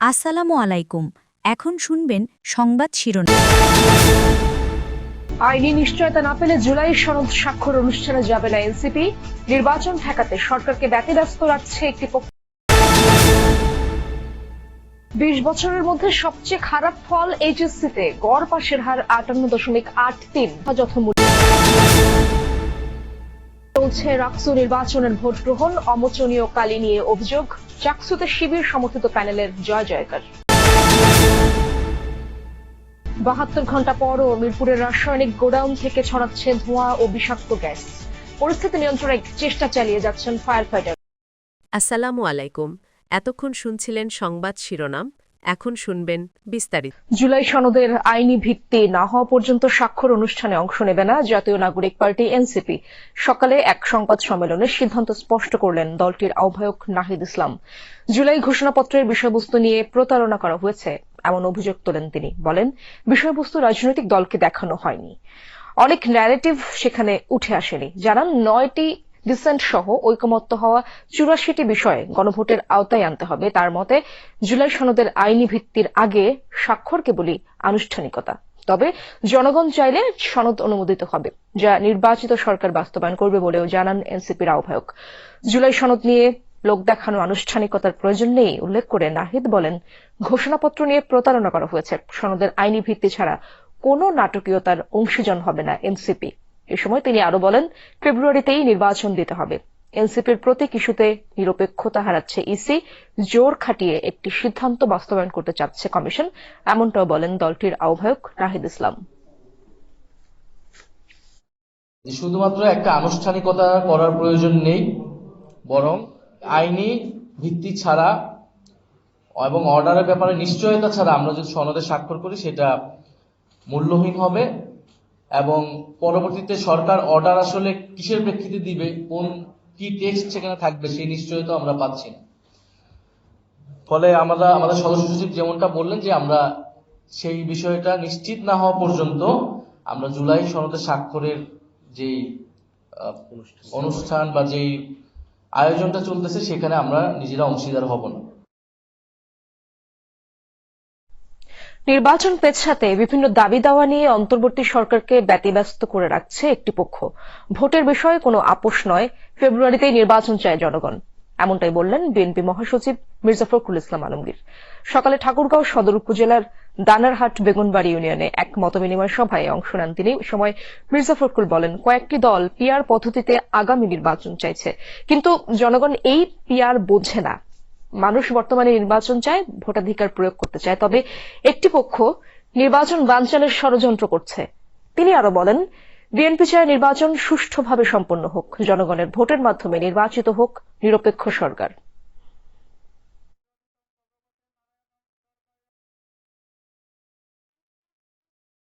আসসালামু আলাইকুম। এখন শুনবেন সংবাদ শিরোনাম। আইনি নিশ্চয়তা না পেলে জুলাই সনদ স্বাক্ষর অনুষ্ঠানে যাবে না এনসিপি। নির্বাচন ঠেকাতে সরকারকে ব্যতিব্যস্ত রাখছে একটি পক্ষ। 20 বছরের মধ্যে সবচেয়ে খারাপ ফল এইচএসসিতে, গড় পাশের হার 58.83। যথামূল্য চলছে রাকসু নির্বাচনের ভোট গ্রহণ, অমোচনীয় কালি নিয়ে অভিযোগ। চাকসুতে শিবির সমর্থিত প্যানেলের জয় জয়কার। 72 ঘন্টা পরও মিরপুরের রাসায়নিক গোডাউন থেকে ছড়াচ্ছে ধোঁয়া ও বিষাক্ত গ্যাস। পরিস্থিতি নিয়ন্ত্রণে চেষ্টা চালিয়ে যাচ্ছেন ফায়ার ফাইটার। আসসালামু আলাইকুম। এতক্ষণ শুনছিলেন সংবাদ শিরোনাম, এখন শুনবেন বিস্তারিত। জুলাই সনদের আইনি ভিত্তি না হওয়া পর্যন্ত স্বাক্ষর অনুষ্ঠানে অংশ নেবে না জাতীয় নাগরিক পার্টি এনসিপি। সকালে এক সংবাদ সম্মেলনে সিদ্ধান্ত স্পষ্ট করলেন দলটির আহ্বায়ক নাহিদ ইসলাম। জুলাই ঘোষণাপত্রের বিষয়বস্তু নিয়ে প্রতারণা করা হয়েছে এমন অভিযোগ তোলেন তিনি। বলেন, বিষয়বস্তু রাজনৈতিক দলকে দেখানো হয়নি, অনেক ন্যারেটিভ সেখানে উঠে আসেনি। জানান, 9টি ডিসেন্ট সহ ঐকমত্য হওয়া 84টি বিষয়ে গণভোটের আওতায় আনতে হবে। তার মতে জুলাই সনদের আইনি ভিত্তির আগে স্বাক্ষর কেবলই আনুষ্ঠানিকতা। তবে জনগণ চাইলে সনদ অনুমোদিত হবে, যা নির্বাচিত সরকার বাস্তবায়ন করবে বলেও জানান এনসিপির আহ্বায়ক। জুলাই সনদ নিয়ে লোক দেখানো আনুষ্ঠানিকতার প্রয়োজন নেই উল্লেখ করে নাহিদ বলেন, ঘোষণাপত্র নিয়ে প্রতারণা করা হয়েছে। সনদের আইনি ভিত্তি ছাড়া কোনো নাটকীয়তার অংশীজন হবে না এনসিপি। এ সময় তিনি আরো বলেন, ফেব্রুয়ারিতেই নির্বাচন দিতে হবে। এনসিপির প্রতীক ইস্যুতে নিরপেক্ষতা হারাচ্ছে ইসি, জোর খাটিয়ে একটি সিদ্ধান্ত বাস্তবায়ন করতে চাচ্ছে কমিশন, এমনটাও বলেন দলটির আহ্বায়ক নাহিদ ইসলাম। শুধুমাত্র একটা আনুষ্ঠানিকতা করার প্রয়োজন নেই, বরং আইনি ভিত্তি ছাড়া এবং অর্ডারের ব্যাপারে নিশ্চয়তা ছাড়া আমরা যদি সনদে স্বাক্ষর করি সেটা মূল্যহীন হবে এবং পরবর্তীতে সরকার অর্ডার আসলে কিসের প্রেক্ষিতে দিবে, কি টেক্সট সেখানে থাকবে সেই নিশ্চয়তা আমরা পাচ্ছি না। ফলে আমাদের সদস্য সচিব যেমনটা বললেন যে আমরা সেই বিষয়টা নিশ্চিত না হওয়া পর্যন্ত আমরা জুলাই সনদে স্বাক্ষরের যেই অনুষ্ঠান বা যেই আয়োজনটা চলতেছে সেখানে আমরা নিজেরা অংশীদার হব না। নির্বাচন পেছাতে বিভিন্ন দাবি দাওয়া নিয়ে অন্তর্বর্তী সরকারকে ব্যতিব্যস্ত করে রাখছে একটি পক্ষ। ভোটের বিষয়ে কোনো আপোষ নয়, ফেব্রুয়ারিতেই নির্বাচন চায় জনগণ, এমনটাই বললেন বিএনপি মহাসচিব মির্জা ফখরুল ইসলাম আলমগীর। সকালে ঠাকুরগাঁও সদর উপজেলার দানারহাট বেগুনবাড়ি ইউনিয়নে এক মতবিনিময় সভায় অংশ নেন তিনি। সময় মির্জা ফখরুল বলেন, কয়েকটি দল পিআর পদ্ধতিতে আগামী নির্বাচন চাইছে, কিন্তু জনগণ এই পিআর বোঝে না। মানুষ বর্তমানে নির্বাচন চায়, ভোটাধিকার প্রয়োগ করতে চায়, তবে একটি পক্ষ নির্বাচন বানচালের ষড়যন্ত্র করছে। তিনি আরো বলেন, বিএনপি চায় নির্বাচন সুষ্ঠুভাবে সম্পন্ন হোক, জনগণের ভোটের মাধ্যমে নির্বাচিত হোক নিরপেক্ষ সরকার।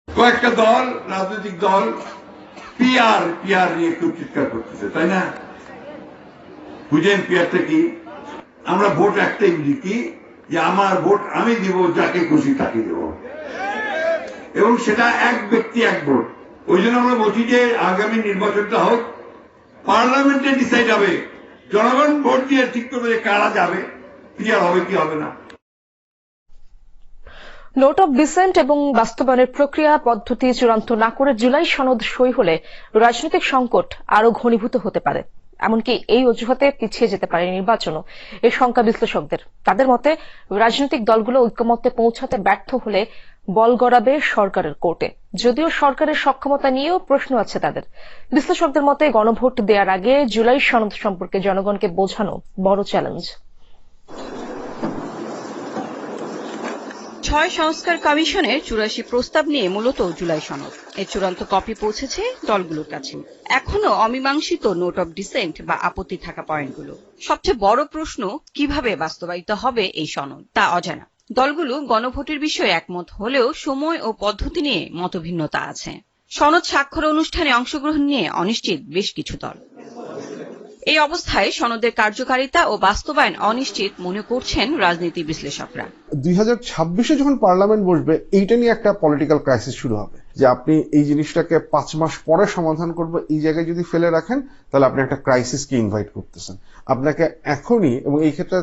কয়েকটা দল, রাজনৈতিক দল পিআর নিয়ে একটু চিৎকার করতেছে, তাই না? বুঝেন পিআরটা কি? আমরা ভোট একটাই বুঝি কি, যে আমার ভোট আমি দিব, যাকে খুশি তাকে দেব, এবং সেটা এক ব্যক্তি এক ভোট। ওই জন্য আমরা বলছি যে আগামী নির্বাচনটা হোক, পার্লামেন্টে ডিসাইড হবে, জনগণ ভোট দিয়ে ঠিক করবে যে কারা যাবে, পিআর হবে কি হবে না। নোট অব ডিসেন্ট এবং বাস্তবায়নের প্রক্রিয়া পদ্ধতি চূড়ান্ত না করে জুলাই সনদ সই হলে রাজনৈতিক সংকট আরো ঘনীভূত হতে পারে, এমনকি এই অজুহাতে পিছিয়ে যেতে পারে নির্বাচনও। এই শঙ্কা বিশ্লেষকদের। তাদের মতে, রাজনৈতিক দলগুলো ঐক্যমত্যে পৌঁছাতে ব্যর্থ হলে বল গড়াবে সরকারের কোর্টে, যদিও সরকারের সক্ষমতা নিয়েও প্রশ্ন আছে তাদের। বিশ্লেষকদের মতে, গণভোট দেওয়ার আগে জুলাই সনদ সম্পর্কে জনগণকে বোঝানো বড় চ্যালেঞ্জ। 6 সংস্কার কমিশনের 84 প্রস্তাব নিয়ে মূলত জুলাই সনদ। এর চূড়ান্ত কপি পৌঁছেছে দলগুলোর কাছে। এখনো অমীমাংসিত নোট অব ডিসেন্ট বা আপত্তি থাকা পয়েন্টগুলো। সবচেয়ে বড় প্রশ্ন, কিভাবে বাস্তবায়িত হবে এই সনদ, তা অজানা। দলগুলো গণভোটের বিষয়ে একমত হলেও সময় ও পদ্ধতি নিয়ে মতভিন্নতা আছে। সনদ স্বাক্ষর অনুষ্ঠানে অংশগ্রহণ নিয়ে অনিশ্চিত বেশ কিছু দল। এই অবস্থায় সনদের কার্যকারিতা ও বাস্তবায়ন অনিশ্চিত মনে করছেন রাজনীতি বিশ্লেষকরা। 2026-এ যখন পার্লামেন্ট বসবে, এইটা নিয়ে একটা পলিটিক্যাল ক্রাইসিস শুরু হবে, যে আপনি এই জিনিসটাকে 5 মাস পরে সমাধান করবে, এই জায়গায় যদি ফেলে রাখেন তাহলে আপনি একটা ক্রাইসিসকে ইনভাইট করতেছেন। আপনাকে এখনই, এবং এই ক্ষেত্রে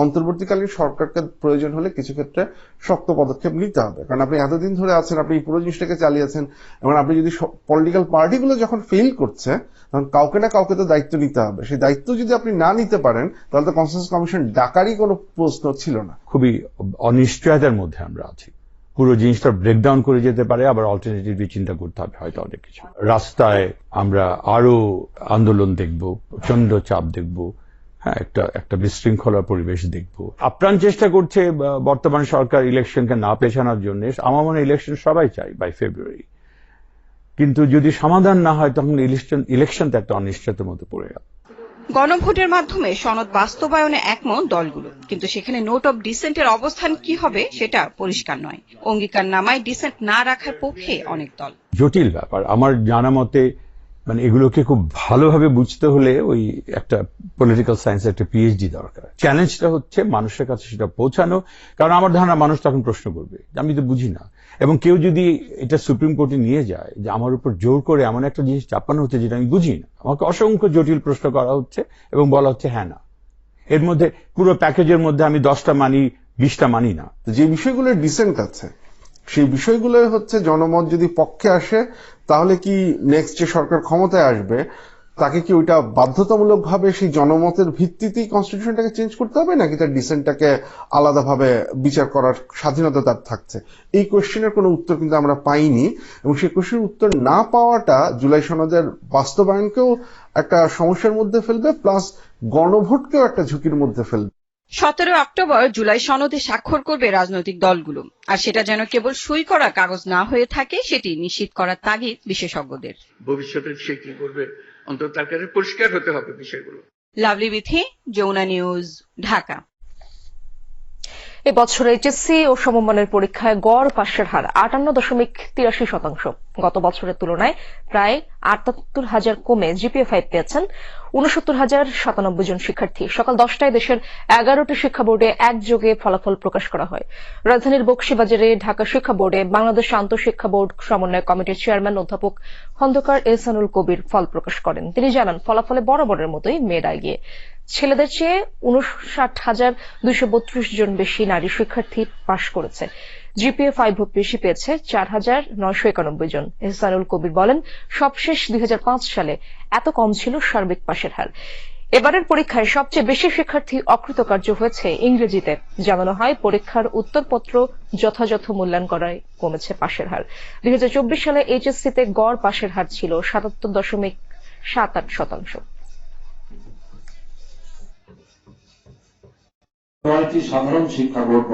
অন্তর্বর্তীকালীন সরকারকে প্রয়োজন হলে কিছু ক্ষেত্রে শক্ত পদক্ষেপ নিতে হবে, কারণ আপনি এতদিন ধরে আছেন, আপনি এই পুরো জিনিসটাকে চালিয়েছেন, এবং আপনি যদি পলিটিক্যাল পার্টিগুলো যখন ফেল করছে তখন কাউকে না কাউকে তো দায়িত্ব নিতে হবে। সেই দায়িত্ব যদি আপনি না নিতে পারেন তাহলে তো কনসেনসাস কমিশন ডাকারই কোনো প্রশ্ন ছিল না। খুবই অনিশ্চয়তার মধ্যে আমরা আছি। পুরো জিনিসটা ব্রেকডাউন করে যেতে পারে, আবার অল্টারনেটিভলি চিন্তা করতে হবে হয়তো অনেক কিছু। রাস্তায় আমরা আরো আন্দোলন দেখব, প্রচন্ড চাপ দেখব, হ্যাঁ, একটা বিশৃঙ্খলার পরিবেশ দেখব। আপ্রাণ চেষ্টা করছে বর্তমান সরকার ইলেকশনকে না পেছানোর জন্য। আমার মনে হয় ইলেকশন সবাই চাই বাই ফেব্রুয়ারি, কিন্তু যদি সমাধান না হয় তখন ইলেকশনটা একটা অনিশ্চয়তার মধ্যে পড়ে গেল। গণভোটের মাধ্যমে সনদ বাস্তবায়নে একমত দলগুলো, কিন্তু সেখানে নোট অব ডিসেন্টের অবস্থান কি হবে সেটা পরিষ্কার নয়। অঙ্গীকারনামায় ডিসেন্ট না রাখার পক্ষে অনেক দল। জটিল ব্যাপার আমার জানা মতে, মানে এগুলোকে খুব ভালোভাবে বুঝতে হলে ওই একটা পলিটিক্যাল সায়েন্সের একটা পিএইচডি দরকার। চ্যালেঞ্জটা হচ্ছে মানুষের কাছে সেটা পৌঁছানো, কারণ আমার ধারণা মানুষ তখন প্রশ্ন করবে আমি তো বুঝি না। এবং কেউ যদি এটা সুপ্রিম কোর্টে নিয়ে যায় যে আমার উপর জোর করে এমন একটা জিনিস চাপানো হচ্ছে যেটা আমি বুঝি না, আমাকে অসংখ্য জটিল প্রশ্ন করা হচ্ছে এবং বলা হচ্ছে হ্যাঁ না, এর মধ্যে পুরো প্যাকেজের মধ্যে আমি 10টা মানি 20টা মানি না। যে বিষয়গুলো ডিসেন্ট আছে সেই বিষয়গুলো হচ্ছে জনমত যদি পক্ষে আসে তাহলে কি নেক্সট যে সরকার ক্ষমতায় আসবে তাকে কি ওইটা বাধ্যতামূলক ভাবে সেই জনমতের ভিত্তিতেই কনস্টিটিউশনটাকে চেঞ্জ করতে হবে, নাকি তার ডিসেন্টটাকে আলাদাভাবে বিচার করার স্বাধীনতা তার থাকছে? এই কোয়েশ্চেনের কোনো উত্তর কিন্তু আমরা পাইনি, এবং সেই কোয়েশ্চেনের উত্তর না পাওয়াটা জুলাই সনদের বাস্তবায়নকেও একটা সমস্যার মধ্যে ফেলবে, প্লাস গণভোটকেও একটা ঝুঁকির মধ্যে ফেলবে। 17 অক্টোবর জুলাই সনদে স্বাক্ষর করবে রাজনৈতিক দলগুলো, আর সেটা যেন কেবল সই করা কাগজ না হয়ে থাকে সেটি নিশ্চিত করার তাগিদ বিশেষজ্ঞদের। ভবিষ্যতে সে কি করবে অন্তত তার কাছে পরিষ্কার হতে হবে বিষয়গুলো। লাভলি বিথি, যমুনা নিউজ, ঢাকা। এবছর এইচএসসি ও সমমানের পরীক্ষায় গড় পাশের হার 58.83%। গত বছরের তুলনায় প্রায় 78,000 কমে জিপিএ 5 পেয়েছেন 69,097 জন শিক্ষার্থী। সকাল 10টায় দেশের 11টি শিক্ষা বোর্ডে একযোগে ফলাফল প্রকাশ করা হয়। রাজধানীর বকশীবাজারে ঢাকা শিক্ষা বোর্ডে বাংলাদেশ আন্তঃশিক্ষা বোর্ড সমন্বয় কমিটির চেয়ারম্যান অধ্যাপক খন্দকার এহসানুল কবির ফল প্রকাশ করেন। তিনি জানান, ফলাফলে বরাবরের মতোই মেয়েরা এগিয়ে। ছেলেদের চেয়ে 59,232 জন বেশি নারী শিক্ষার্থী পাশ করেছে। জিপিএ 5 বেশি পেয়েছে 4,991 জন। এহসানুল কবির বলেন, সবশেষ 2005 সালে এত কম ছিল সার্বিক পাশের হার। এবারের পরীক্ষায় সবচেয়ে বেশি শিক্ষার্থী অকৃতকার্য হয়েছে ইংরেজিতে। জানানো হয়, পরীক্ষার উত্তরপত্র যথাযথ মূল্যায়ন করায় কমেছে পাশের হার। 2024 সালে এইচএসসিতে গড় পাশের হার ছিল 77.78%। সাধারণ শিক্ষা বোর্ড